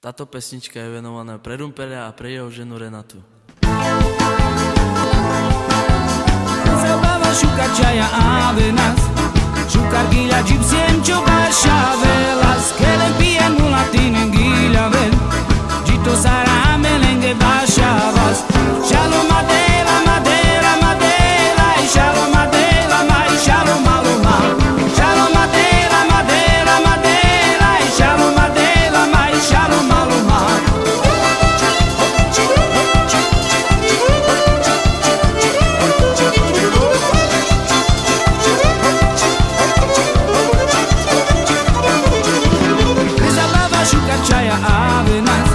Táto pesnička je venovaná pre Rumpeľa a pre jeho ženu Renatu. Zabava šukar čaja avenas, šukar gila gypsiem čoba šavelas, kele pije mulatin gila vel, jito sara melenge bašavas, šalo madela, madela, madela, šalo madela, ma, šalo maluma, šalo madela, madela, madela, šalo madela, ma, šalo maluma. Zabava šukar čaja avenas,